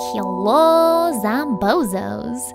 Hello, Zombozos!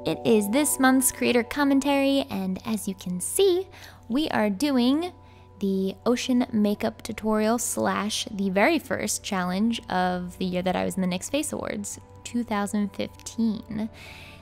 It is this month's creator commentary, and as you can see, we are doing the ocean makeup tutorial slash the very first challenge of the year that I was in the NYX Face Awards, 2015.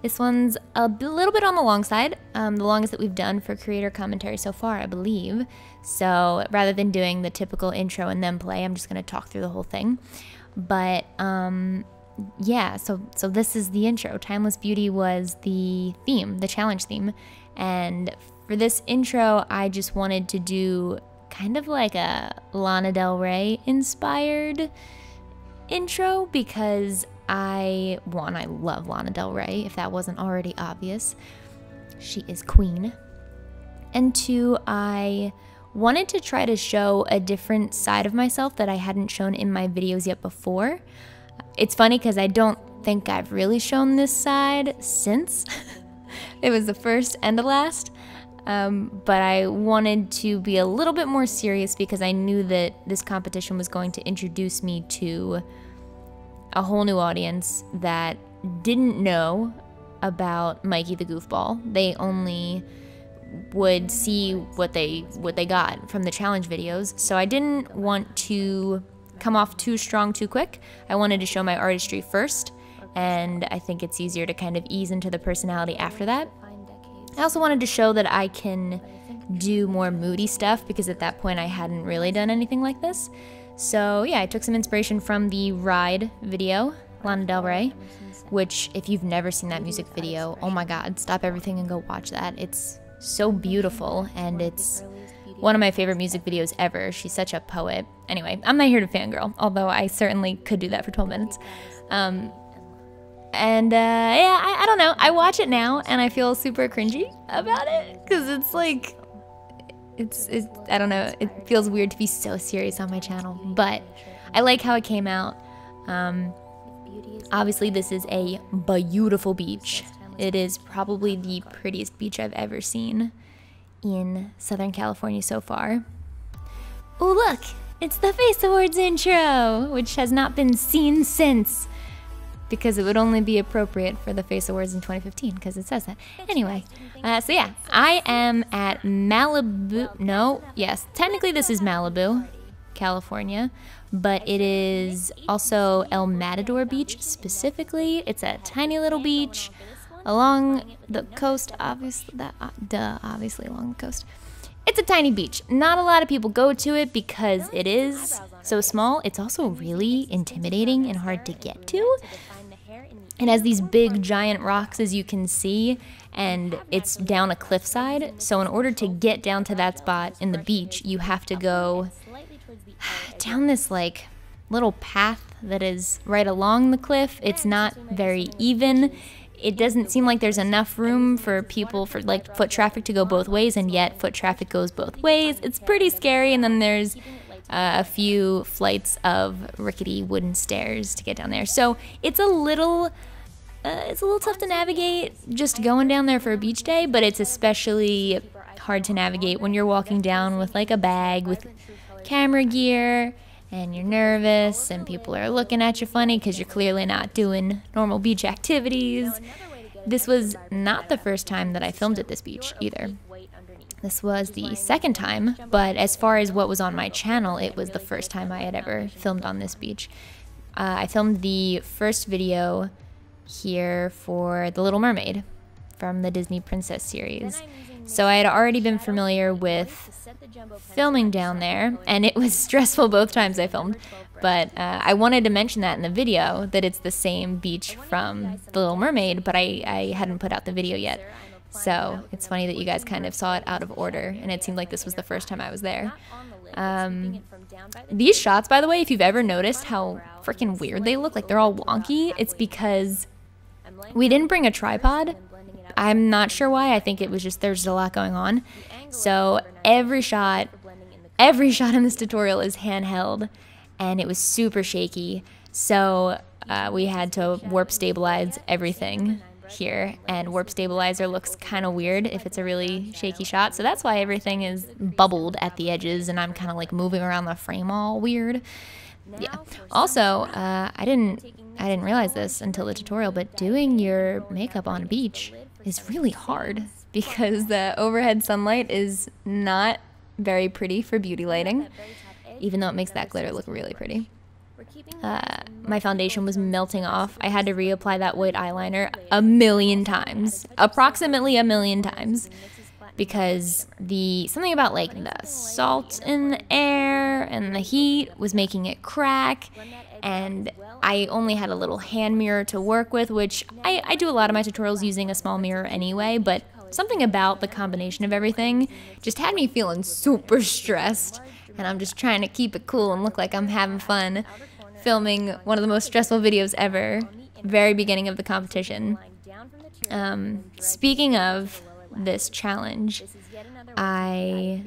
This one's a little bit on the long side, the longest that we've done for creator commentary so far, I believe. So rather than doing the typical intro and then play, I'm just going to talk through the whole thing. But yeah, so this is the intro. Timeless Beauty was the theme, the challenge theme. And for this intro, I just wanted to do kind of like a Lana Del Rey inspired intro because I love Lana Del Rey, if that wasn't already obvious. She is queen. And two, I wanted to try to show a different side of myself that I hadn't shown in my videos yet before. It's funny because I don't think I've really shown this side since. It was the first and the last. But I wanted to be a little bit more serious because I knew that this competition was going to introduce me to a whole new audience that didn't know about Mikey the Goofball. They only would see what they got from the challenge videos. So I didn't want to come off too strong too quick. I wanted to show my artistry first, and I think it's easier to kind of ease into the personality after that. I also wanted to show that I can do more moody stuff because at that point I hadn't really done anything like this. So yeah, I took some inspiration from the Ride video, Lana Del Rey, which if you've never seen that music video, oh my god, stop everything and go watch that. It's so beautiful and it's one of my favorite music videos ever. She's such a poet. Anyway, I'm not here to fangirl, although I certainly could do that for 12 minutes. Yeah, I don't know. I watch it now and I feel super cringy about it because it's like, I don't know, it feels weird to be so serious on my channel, but I like how it came out. Obviously this is a beautiful beach. It is probably the prettiest beach I've ever seen in Southern California so far. Oh look, it's the Face Awards intro, which has not been seen since, because it would only be appropriate for the Face Awards in 2015, because it says that. Anyway, so yeah, I am at Malibu, yes, technically this is Malibu, California, but it is also El Matador Beach specifically. It's a tiny little beach along the coast, obviously along the coast. It's a tiny beach. Not a lot of people go to it because it is so small. It's also really intimidating and hard to get to. It has these big giant rocks, as you can see, and it's down a cliffside. So in order to get down to that spot in the beach, you have to go down this like little path that is right along the cliff. It's not very even. It doesn't seem like there's enough room for people, for like foot traffic to go both ways, and yet foot traffic goes both ways. It's pretty scary, and then there's a few flights of rickety wooden stairs to get down there. So it's a little tough to navigate just going down there for a beach day, but it's especially hard to navigate when you're walking down with like a bag with camera gear and you're nervous and people are looking at you funny because you're clearly not doing normal beach activities. This was not the first time that I filmed at this beach either. This was the second time, but as far as what was on my channel, it was the first time I had ever filmed on this beach. I filmed the first video here for The Little Mermaid from the Disney Princess series. So I had already been familiar with filming down there, and it was stressful both times I filmed, but I wanted to mention that in the video, that it's the same beach from The Little Mermaid, but I hadn't put out the video yet. So it's funny that you guys kind of saw it out of order, and it seemed like this was the first time I was there. These shots, by the way, if you've ever noticed how freaking weird they look, like they're all wonky, it's because we didn't bring a tripod. I'm not sure why. I think it was just there's a lot going on. So every shot in this tutorial is handheld, and it was super shaky. So we had to warp stabilize everything here, and warp stabilizer looks kind of weird if it's a really shaky shot. So that's why everything is bubbled at the edges, and I'm kind of like moving around the frame all weird. Yeah. Also, I didn't I didn't realize this until the tutorial, but doing your makeup on a beach is really hard because the overhead sunlight is not very pretty for beauty lighting, even though it makes that glitter look really pretty. My foundation was melting off. I had to reapply that white eyeliner a million times, approximately a million times, because something about like the salt in the air and the heat was making it crack, and I only had a little hand mirror to work with, which I do a lot of my tutorials using a small mirror anyway, but something about the combination of everything just had me feeling super stressed, and I'm just trying to keep it cool and look like I'm having fun filming one of the most stressful videos ever, very beginning of the competition. Speaking of this challenge, I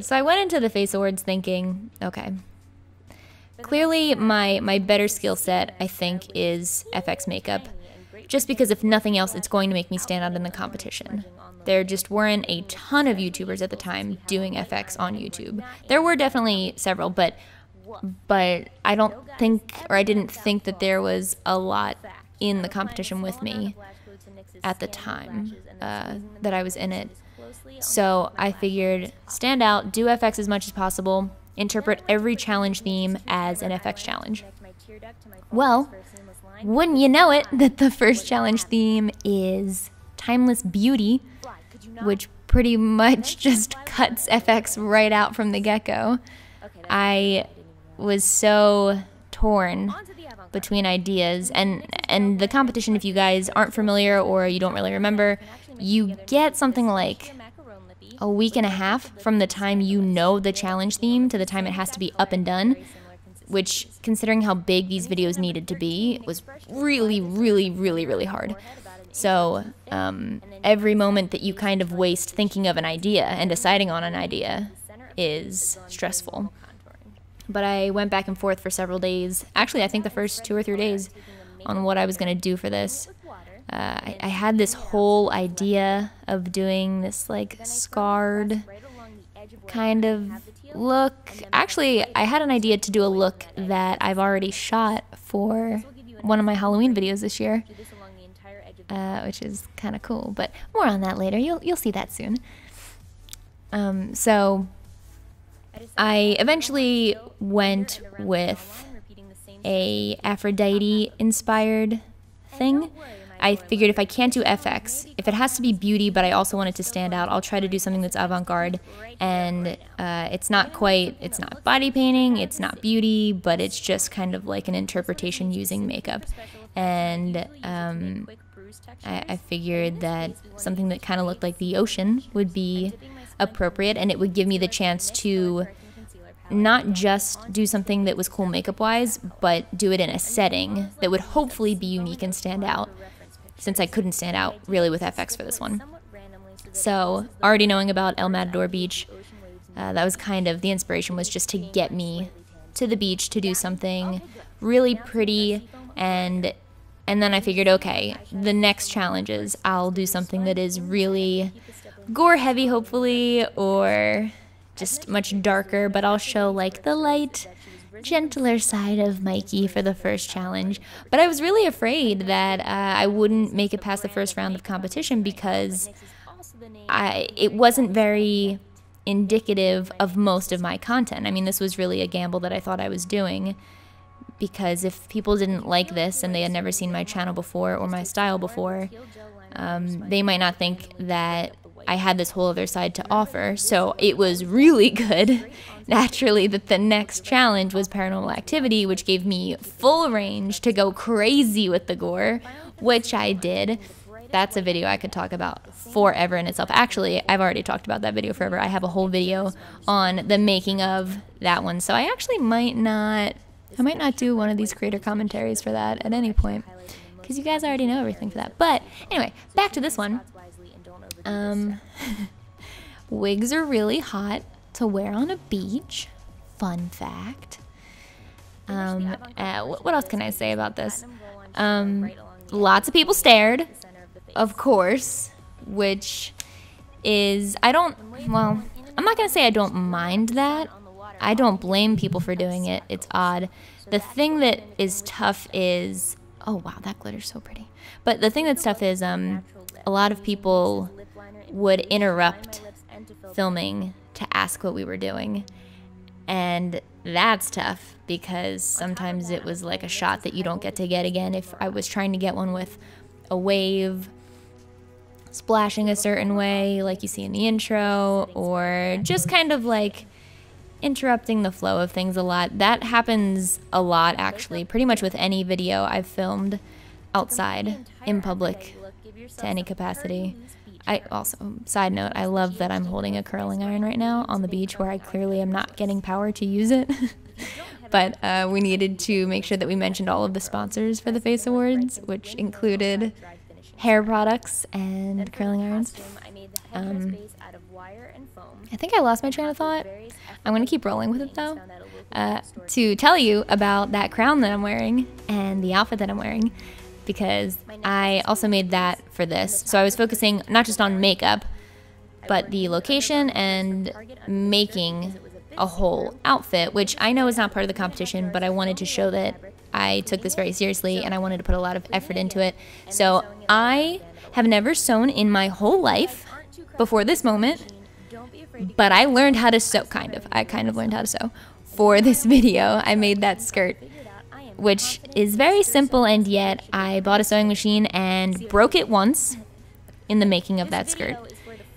went into the Face Awards thinking, okay, clearly my better skill set, I think, is FX makeup, just because if nothing else, it's going to make me stand out in the competition. There just weren't a ton of YouTubers at the time doing FX on YouTube. There were definitely several, but I don't think, or I didn't think that there was a lot in the competition with me at the time that I was in it. So I figured, stand out, do FX as much as possible, interpret every challenge theme as an FX challenge. Well, wouldn't you know it that the first challenge theme is Timeless Beauty, which pretty much just cuts FX right out from the get-go. I was so torn between ideas, and the competition, if you guys aren't familiar or you don't really remember, you get something like a week and a half from the time you know the challenge theme to the time it has to be up and done, which, considering how big these videos needed to be, was really, really, really, really hard. So every moment that you kind of waste thinking of an idea and deciding on an idea is stressful. But I went back and forth for several days. Actually, I think the first 2 or 3 days on what I was going to do for this. I had this whole idea of doing this like scarred kind of look. Actually, I had an idea to do a look that I've already shot for one of my Halloween videos this year, which is kind of cool. But more on that later. You'll see that soon. So I eventually went with a Aphrodite-inspired thing. I figured if I can't do FX, if it has to be beauty, but I also want it to stand out, I'll try to do something that's avant-garde. And it's not body painting, it's not beauty, but it's just kind of like an interpretation using makeup. And I figured that something that kind of looked like the ocean would be appropriate, and it would give me the chance to not just do something that was cool makeup-wise, but do it in a setting that would hopefully be unique and stand out, since I couldn't stand out really with FX for this one. So, already knowing about El Matador Beach, that was kind of, the inspiration was just to get me to the beach to do something really pretty, and then I figured, okay, the next challenges, I'll do something that is really gore heavy, hopefully, or just much darker, but I'll show like the light, gentler side of Mikey for the first challenge. But I was really afraid that I wouldn't make it past the first round of competition because it wasn't very indicative of most of my content. I mean, this was really a gamble that I thought I was doing, because if people didn't like this and they had never seen my channel before or my style before, they might not think that I had this whole other side to offer. So it was really good, naturally, that the next challenge was Paranormal Activity, which gave me full range to go crazy with the gore, which I did. That's a video I could talk about forever in itself. Actually, I've already talked about that video forever. I have a whole video on the making of that one. So I actually might not do one of these creator commentaries for that at any point, because you guys already know everything for that. But anyway, back to this one. Wigs are really hot to wear on a beach. Fun fact. What else can I say about this? Lots of people stared, of course, which is, I'm not gonna say I don't mind that, I don't blame people for doing it. It's odd. The thing that is tough is, oh wow, that glitter's so pretty. But the thing that's tough is a lot of people would interrupt filming to ask what we were doing. And that's tough because sometimes it was like a shot that you don't get to get again. If I was trying to get one with a wave splashing a certain way like you see in the intro, or just kind of like interrupting the flow of things a lot. That happens a lot actually, pretty much with any video I've filmed outside in public to any capacity. I also, side note, I love that I'm holding a curling iron right now on the beach where I clearly am not getting power to use it. But we needed to make sure that we mentioned all of the sponsors for the Face Awards, which included hair products and curling irons. I think I lost my train of thought. I'm going to keep rolling with it though, to tell you about that crown that I'm wearing and the outfit that I'm wearing, because I also made that for this. So I was focusing not just on makeup, but the location and making a whole outfit, which I know is not part of the competition, but I wanted to show that I took this very seriously and I wanted to put a lot of effort into it. So I have never sewn in my whole life before this moment, but I learned how to sew, I kind of learned how to sew for this video. I made that skirt, which is very simple, and yet I bought a sewing machine and broke it once in the making of that skirt.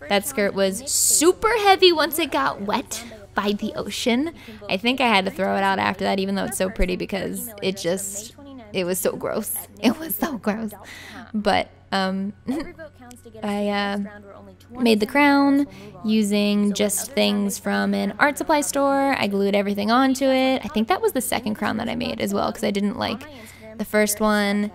That skirt was super heavy once it got wet by the ocean. I think I had to throw it out after that, even though it's so pretty, because it was so gross. It was so gross. But I made the crown using just things from an art supply store. I glued everything onto it. I think that was the second crown that I made as well, because I didn't like the first one.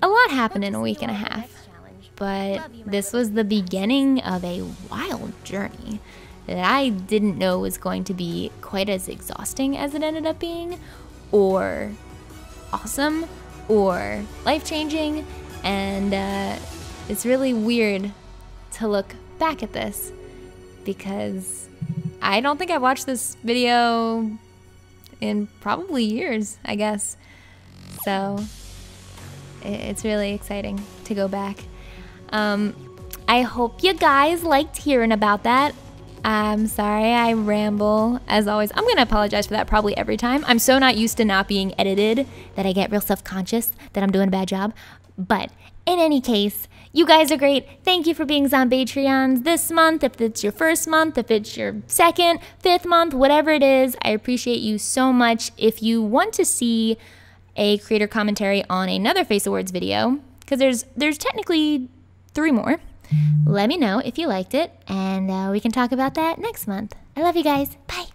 A lot happened in a week and a half, but this was the beginning of a wild journey that I didn't know was going to be quite as exhausting as it ended up being, or awesome, or life-changing. And it's really weird to look back at this, because I don't think I've watched this video in probably years, I guess. So it's really exciting to go back. I hope you guys liked hearing about that. I'm sorry I ramble, as always. I'm gonna apologize for that probably every time. I'm so not used to not being edited that I get real self-conscious that I'm doing a bad job. But in any case, you guys are great. Thank you for being Zombadrians this month. If it's your first month, if it's your second, fifth month, whatever it is, I appreciate you so much. If you want to see a creator commentary on another Face Awards video, because there's technically 3 more, let me know if you liked it, and we can talk about that next month. I love you guys. Bye.